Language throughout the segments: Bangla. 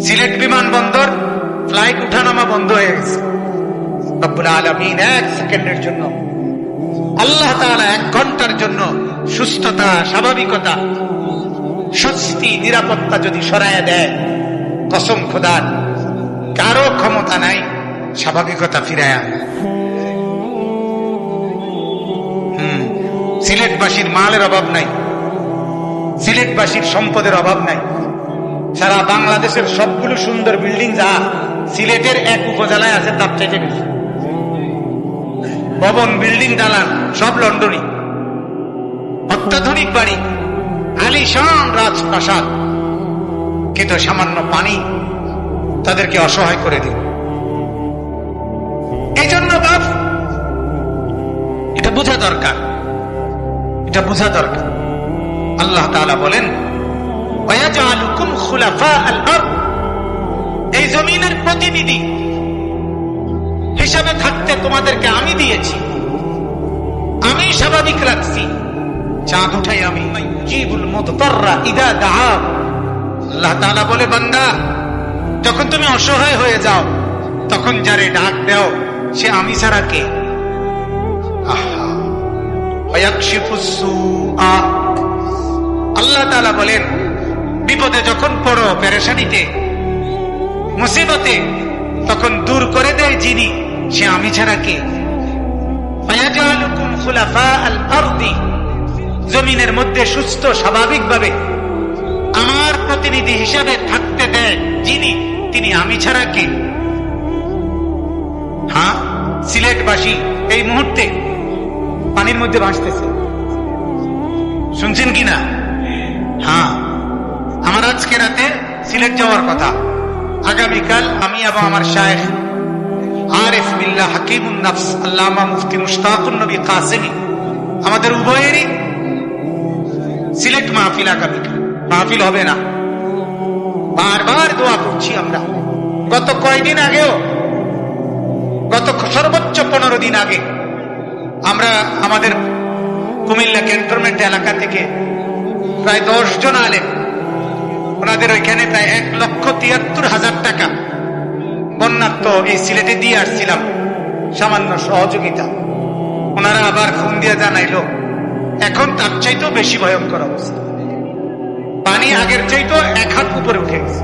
সিলেট বিমানবন্দর ফ্লাইট উঠানামা বন্ধ হয়ে গেছে। রব্বুল আলামিন 1 সেকেন্ডের জন্য, আল্লাহ তাআলা 1 ঘন্টার জন্য সুস্থতা, স্বাভাবিকতা, স্বস্তি, নিরাপত্তা যদি সরাইয়া দেয়, কসম খোদার কারো ক্ষমতা নাই স্বাভাবিকতা ফিরায়া। সিলেটবাসীর মালের অভাব নাই, সিলেটবাসীর সম্পদের অভাব নাই। সারা বাংলাদেশের সবগুলো সুন্দর বিল্ডিং যা সিলেটের 1 উপজেলায় আছে তার চাইতে বেশি। ভবন, বিল্ডিং, দালান সব লন্ডনী, অত্যাধুনিক বাড়ি, আলিশান রাজপ্রাসাদ, কিন্তু সামান্য পানি তাদেরকে অসহায় করে দিল। এই জন্য বাপ, এটা বোঝা দরকার, এটা বোঝা দরকার। আল্লাহ তাআলা বলেন, ওয়ায়াজআলুকুম খুলাফাআল আরদ, এই জমিনের প্রতিনিধি হিসাবে থাকতে তোমাদেরকে আমি দিয়েছি, আমি স্বাভাবিক রাখছি। চাঁদ উঠাই আমি, জিবুল মুদতাররা ইদা দাআ। আল্লাহ তাআলা বলে, বান্দা যখন তুমি অসহায় হয়ে যাও, তখন যারে ডাক দাও সে আমি ছাড়া কে? আল্লাহ তাআলা বলেন, বিপদে যখন পড়ো, পেরেশানিতে, মুসিবতে, তখন দূর করে দেয় যিনি, সে আমি ছাড়া কে? ফায়াজআলুকুম খুলাফাআল আরদি, জমিনের মধ্যে সুস্থ স্বাভাবিকভাবে আমার প্রতিনিধি হিসাবে থাকতে দেয় যিনি, তিনি আমি ছাড়া কে? হ্যাঁ, সিলেটবাসী এই মুহূর্তে পানির মধ্যে ভাসতেছে, শুনছেন কিনা? হ্যাঁ, আমার আজকে রাতে সিলেট যাওয়ার কথা। আগামীকাল আমি এবং আমার শায়েখ আরিফ বিল্লাহ হাকিমুন নফস আল্লামা মুফতি মুশতাকুন নবী কাসেমি, আমাদের উভয়েরই সিলেট মাহফিল। আগামীকাল মাহফিল হবে না, বারবার দোয়া করছি আমরা। গত কয়েকদিন আগেও, গত সর্বোচ্চ 15 দিন আগে আমরা আমাদের কুমিল্লা ক্যান্টনমেন্ট এলাকা থেকে প্রায় 10 জন আলেম, ওনাদের ওইখানে প্রায় 1,73,000 টাকা বন্যার্থ এই সিলেটে দিয়ে আসছিলাম, সামান্য সহযোগিতা। ওনারা আবার ফোন দিয়ে জানাইলো এখন তার চাইতেও বেশি ভয়ঙ্কর অবস্থা, পানি আগের চাইতেও 1 হাত উপরে উঠে গেছে।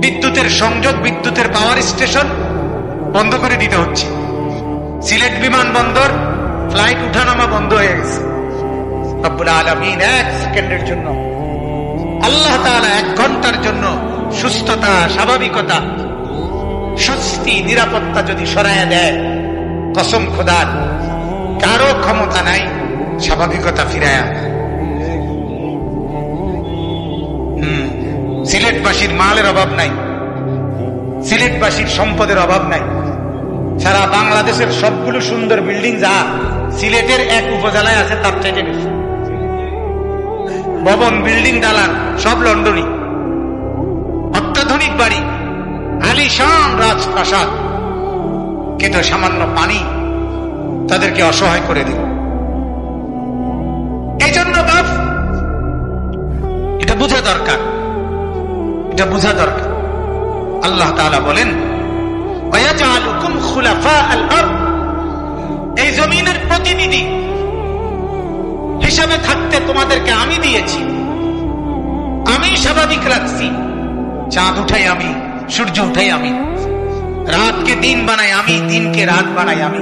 বিদ্যুতের সংযোগ, বিদ্যুতের পাওয়ার স্টেশন বন্ধ করে দিতে হচ্ছে। সিলেট বিমানবন্দর ফ্লাইট উঠানামা বন্ধ হয়ে গেছে। রব্বুল আলামিন 1 সেকেন্ডের জন্য, আল্লাহ তাআলা 1 ঘন্টার জন্য সুস্থতা, স্বাভাবিকতা, স্বস্তি, নিরাপত্তা যদি সরাইয়া দেয়, কসম খোদার কারো ক্ষমতা নাই স্বাভাবিকতা ফিরায়া। সিলেটবাসীর মালের অভাব নাই, সিলেটবাসীর সম্পদের অভাব নাই। সারা বাংলাদেশের সবগুলো সুন্দর বিল্ডিং যা সিলেটের 1 উপজেলায় আছে তার চাইতে বেশি। ভবন, বিল্ডিং, দালান সব লন্ডনী, অত্যাধুনিক বাড়ি, আলিশান রাজপ্রাসাদ, কিন্তু সামান্য পানি তাদেরকে অসহায় করে দিল। এই জন্য বাপ, এটা বোঝা দরকার, এটা বোঝা দরকার। আল্লাহ তাআলা বলেন, ওয়ায়াজআলুকুম খুলাফাআল আরদ, এই জমিনের প্রতিনিধি হিসাবে থাকতে তোমাদেরকে আমি দিয়েছি, আমি স্বাভাবিক রাখছি। চাঁদ উঠাই আমি, সূর্য উঠাই আমি, রাতকে দিন বানাই আমি, দিনকে রাত বানাই আমি।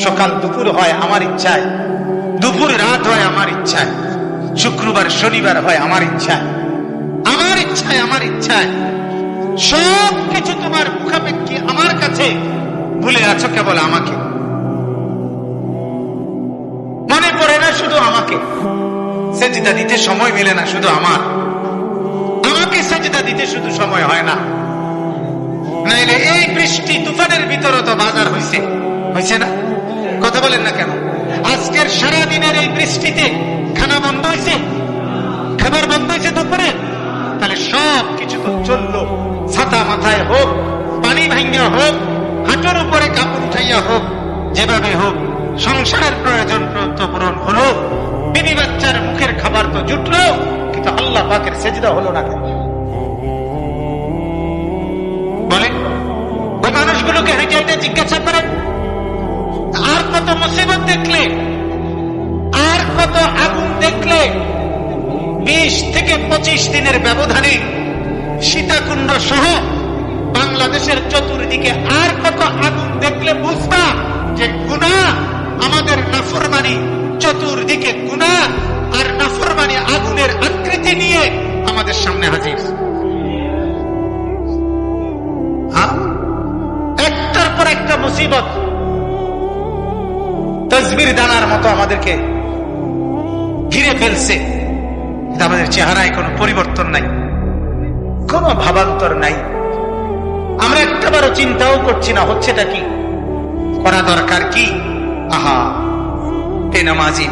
সকাল দুপুর হয় আমার ইচ্ছায়, দুপুর রাত হয় আমার ইচ্ছায়, শুক্রবার শনিবার হয় আমার ইচ্ছায়, আমার ইচ্ছায়, আমার ইচ্ছায়। সব কিছু তোমার মুখাপেক্ষী আমার কাছে, ভুলে আছো কেবল আমাকে। মনে পড়ে না শুধু আমাকে, সেজদা দিতে সময় মেলে না শুধু আমাকে সেজদা দিতে শুধু সময় হয় না। নাইলে এই বৃষ্টি তুফানের ভিতরে তো বাজার হয়েছে না? কথা বলেন না কেন? আজকের সারাদিনের এই বৃষ্টিতে খানা বন্ধ হয়েছে, খাবার বন্ধ হয়েছে দুপুরে, তাহলে সব কিছু তো চললো। ছাতা মাথায় হোক, পানি ভাঙ্গা হোক, হাঁটুর উপরে কাপড় উঠাইয়া হোক, যেভাবে হোক সংসারের প্রয়োজন তো পূরণ হলো, বিবি বাচ্চার মুখের খাবার তো জুটলো, কিন্তু আল্লাহ পাকের সেজদা হলো না কেন? হেঁটে হেঁটে হেঁটে জিজ্ঞাসা করেন, আর কত মুসিবত দেখলে, আর কত আগুন দেখলে। 20 থেকে 25 দিনের ব্যবধানে সীতাকুণ্ড সহ বাংলাদেশের চতুর্দিকে আর কত আগুন দেখলে বুঝবা যে গুনাহ, আমাদের নাফরমানি চতুর্দিকে গুনাহ আর নাফরমানি আগুনের আকৃতি নিয়ে আমাদের সামনে হাজির। একটার পর একটা মুসিবত তসবির দানার মতো আমাদেরকে ঘিরে ফেলছে। আমাদের চেহারায় কোনো পরিবর্তন নাই, কোনো ভাবান্তর নাই। আমরা একটাবারও চিন্তাও করছি না হচ্ছেটা কি, করা দরকার কি। আহা,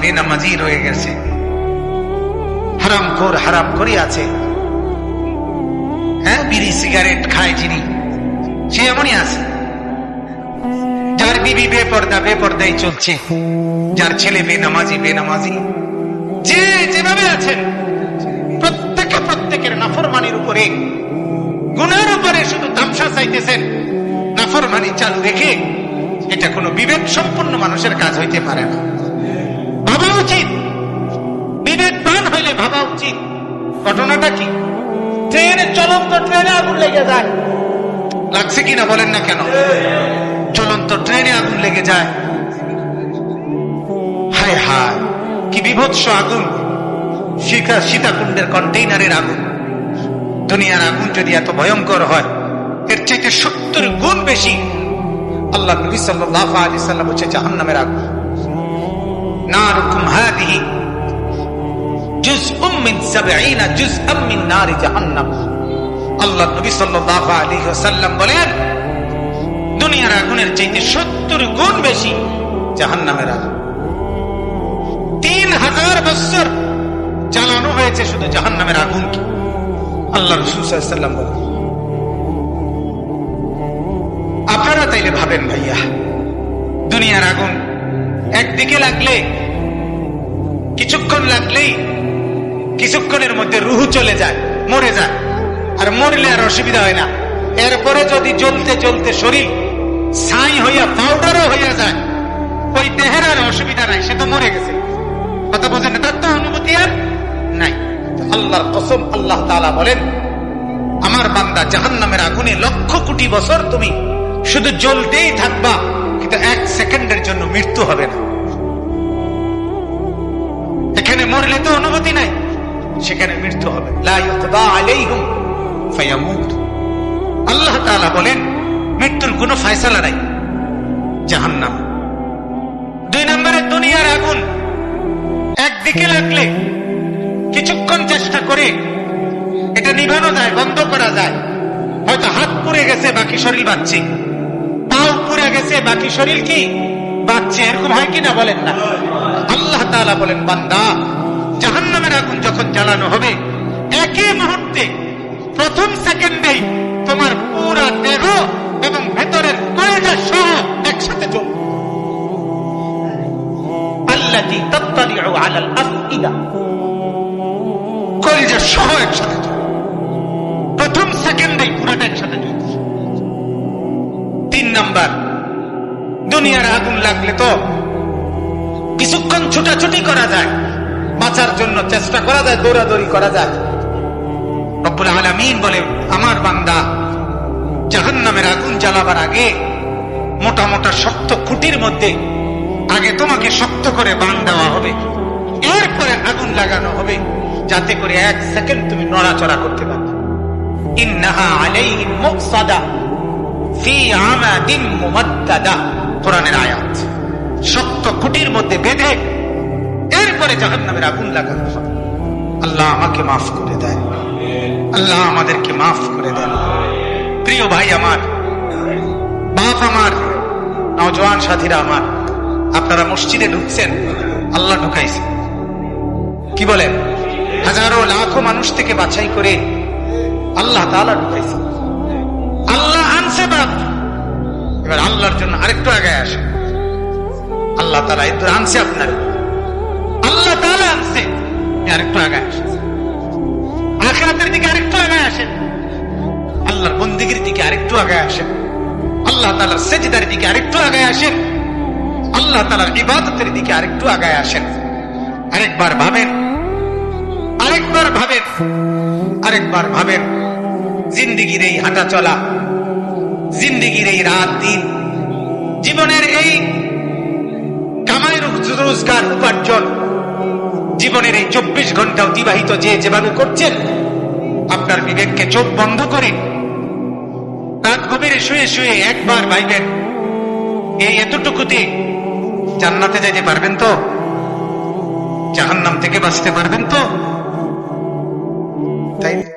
বেনামাজি রয়ে গেছে, হারামখোর হারাম করে আছে। হ্যাঁ, বিড়ি সিগারেট খায় যিনি, সে এমনই আছে। যার বিবি বেপর্দাই চলছে, যার ছেলে বেনামাজি, যে যেভাবে আছেন, প্রত্যেকের নাফরমানির উপরে, গুনার উপরে শুধু তামসা চাইতেছেন, নাফরমানি চালু রেখে। এটা কোনো বিবেক সম্পন্ন মানুষের কাজ হইতে পারে না। ভাবা উচিত, বিবেকবান হইলে ভাবা উচিত ঘটনাটা কি। চলন্ত ট্রেনে আগুন লেগে যায়, লাগছে কিনা বলেন না কেন? চলন্ত ট্রেনে আগুন লেগে যায়, হায় হায় কি বিভৎস আগুন। সীতাকুণ্ডের কন্টেইনারের আগুন। দুনিয়ার আগুন যদি এত ভয়ঙ্কর হয়, এর চাইতে 70 গুণ বেশি আল্লাহ নবী সাল্লাল্লাহু আলাইহি সাল্লাম বলেছে জাহান্নামের আগুন। নারুকুম হাদিহি জুজউম মিন 70 জুজআম মিন নারি জাহান্নাম। আল্লাহ নবী সাল্লাল্লাহু আলাইহি ওয়াসাল্লাম বলেন, দুনিয়ার আগুনের চাইতে 70 গুণ বেশি জাহান্নামের আগুন। 3000 বছর জ্বালানো হয়েছে শুধু জাহান্নামের আগুন কি। আল্লাহ রাসূল সাল্লাল্লাহু আলাইহি ওয়াসাল্লাম বলেন। আপনারা তাইলে ভাবেন ভাইয়া, দুনিয়ার আগুন একদিকে লাগলে, কিছুক্ষণ লাগলেই কিছুক্ষণের মধ্যে রুহু চলে যায়, মরে যায়। আর মরলে আর অসুবিধা হয় না। এরপরে যদি জ্বলতে জ্বলতে শরীর ছাই হইয়া পাউডারও হইয়া যায়, ওই দেহের আর অসুবিধা নাই, সে তো মরে গেছে। কথা বোঝেন, তার তো অনুমতি আর নাই। আল্লাহর কসম, আল্লাহ তাআলা বলেন, আমার বান্দা জাহান্নামের আগুনে 1,00,000 কোটি বছর তুমি শুধু জ্বলতেই থাকবা, কিন্তু 1 সেকেন্ডের জন্য মৃত্যু হবে না। এখানে মরলে তো অনুমতি নাই, সেখানে মৃত্যু হবে। লা ইউকদা আলাইহিম ফায়ামুত। আল্লাহ তাআলা বলেন, মৃত্যুর কোনো ফয়সালা নাই জাহান্নাম। 2 নম্বরে দুনিয়ার আগুন একদিকে লাগলে কিছুক্ষণ চেষ্টা করে এটা নিভানো যায়, বন্ধ করা যায়। হয়তো হাত পুড়ে গেছে, বাকি শরীর বাঁচছে, পাও পুড়ে গেছে, বাকি শরীর কি বাঁচছে। এরকম হয় কিনা বলেন না? আল্লাহ তাআলা বলেন, বান্দা, জাহান্নামের আগুন যখন জ্বালানো হবে, একই মুহূর্তে, প্রথম সেকেন্ডেই তোমার পুরা দেহ এবং ভেতরের কলিজা সহ একসাথে জ্বলবে। আল্লাতী তাত্তালিউ আলাল আফইদা, কলিজা সহ একসাথে জ্বলবে, প্রথম সেকেন্ডেই পুরাটা একসাথে জ্বলবে। 3 নাম্বার, দুনিয়ার আগুন লাগলে তো কিছুক্ষণ ছুটাছুটি করা যায়, বাঁচার জন্য চেষ্টা করা যায়, দৌড়াদৌড়ি করা যায়। রব্বুল আলামিন বলে, আমার বান্দা, জাহান্নামের আগুন জ্বালাবার আগে মোটা মোটা শক্ত খুঁটির মধ্যে আগে তোমাকে শক্ত করে বাঁধ দেওয়া হবে, এরপরে আগুন লাগানো হবে, যাতে করে 1 সেকেন্ড তুমি নড়াচড়া করতে পারবে। ইন্নাহা আলাইহিম মুকসাদা ফি আমাদিন মুমাদ্দাদা, কোরআনের আয়াত। শক্ত খুঁটির মধ্যে বেঁধে এরপরে জাহান্নামের আগুন লাগানো হবে। আল্লাহ আমাকে মাফ করে দেয়, আল্লাহ আমাদেরকে মাফ করে দেন। প্রিয় ভাই আমার, বাপ আমার, নওজোয়ান সাথীরা আমার, আপনারা মসজিদে ঢুকছেন, আল্লাহ ঢুকাইছে। কি বলেন? হাজারো লাখো মানুষ থেকে বাছাই করে আল্লাহ তাআলা ঢুকাইছে। আল্লাহ আনছে বাপ, এবার আল্লাহর জন্য আরেকটু আগে আসে। আল্লাহ তাআলা একটু আনছে আপনার, আল্লাহ তাআলা আনছে, আরেকটু আগে আসে। আখিরাতের দিকে আরেকটু আগে আসেন, আল্লাহর বন্দেগীর দিকে আরেকটু আগে আসেন। আল্লাহ তাআলার আসেন, আল্লাহ তাআলার ইবাদতের দিকে আরেকটু আগায় আসেন। আরেকবার ভাবেন, আরেকবার ভাবেন, আরেকবার ভাবেন। জিন্দিগির এই হাঁটা চলা, জিন্দিগির এই রাত দিন, জীবনের এই কামাই রোজগার উপার্জন, জীবনের এই 24 ঘন্টা অতিবাহিত যেভাবে করছেন, আপনার বিবেককে চোখ বন্ধ করে রাত গভীরে শুয়ে শুয়ে একবার ভাইবেন, এই এতটুকুতে জান্নাতে যেতে পারবেন তো? জাহান্নাম থেকে বাঁচতে পারবেন তো? তাই না?